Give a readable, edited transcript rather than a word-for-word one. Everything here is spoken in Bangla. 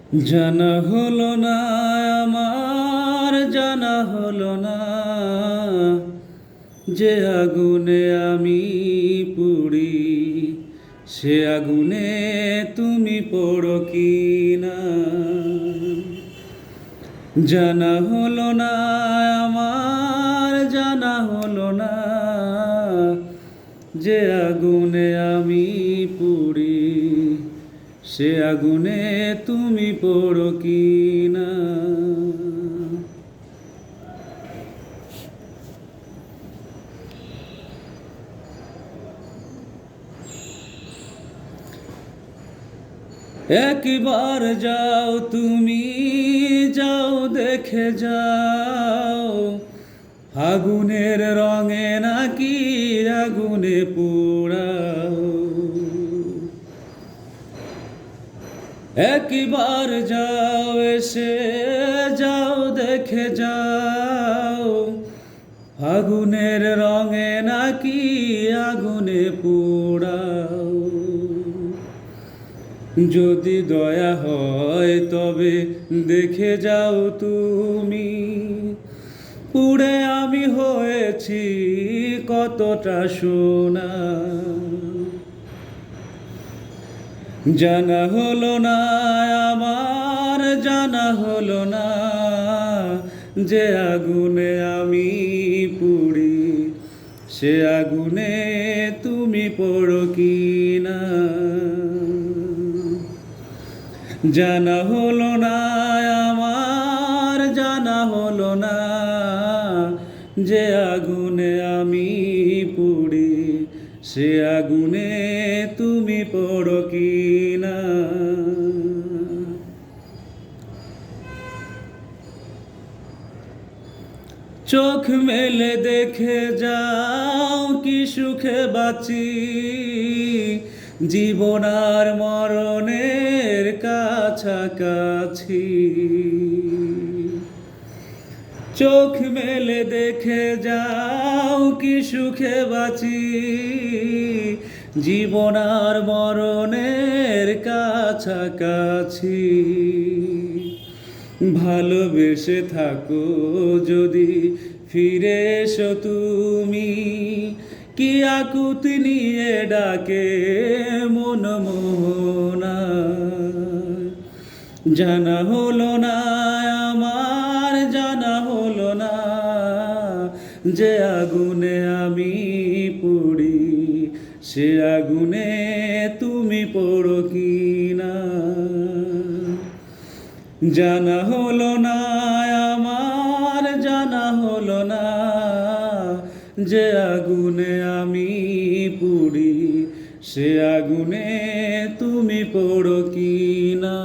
জানা হলো না আমার, জানা হলো না যে আগুনে আমি পুড়ি, সে আগুনে তুমি পড়ো কি না। জানা হলো না আমার, জানা হলো না যে আগুনে আমি পুড়ি, সে আগুনে তুমি পড়ো কি না। একবার যাও তুমি, যাও দেখে যাও, আগুনের রঙে নাকি আগুনে পোড়াও। একবার যাও, এসে যাও দেখে যাও, আগুনের রঙে নাকি আগুনে পোড়াও। যদি দয়া হয় তবে দেখে যাও তুমি, পুড়ে আমি হয়েছি কতটা সোনা। জানা হলো না আমার, জানা হলো না যে আগুনে আমি পুড়ি, সে আগুনে তুমি পড়ো কি না। জানা হলো না আমার, জানা হলো না যে আগুনে আমি পুড়ি, সে আগুনে তুমি পড়ো কি না। চোখ মেলে দেখে যাও কি সুখে বাঁচি, জীবন আর মরণের কাছাকাছি। চোখ মেলে দেখে যাও কি সুখে বাঁচি, জীবন আর মরণের কাছাকাছি। ভালোবেসে থাকো যদি ফিরে এসো তুমি, কি আকুতি নিয়ে ডাকে মন মোহনা। জানা হলো না আমার, জানা হলো না যে আগুনে আমি পুড়ি, সে আগুনে তুমি পড়ো কি না। জানা হলো না আমার, জানা হলো না যে আগুনে আমি পুড়ি, সে আগুনে তুমি পড়ো কি না।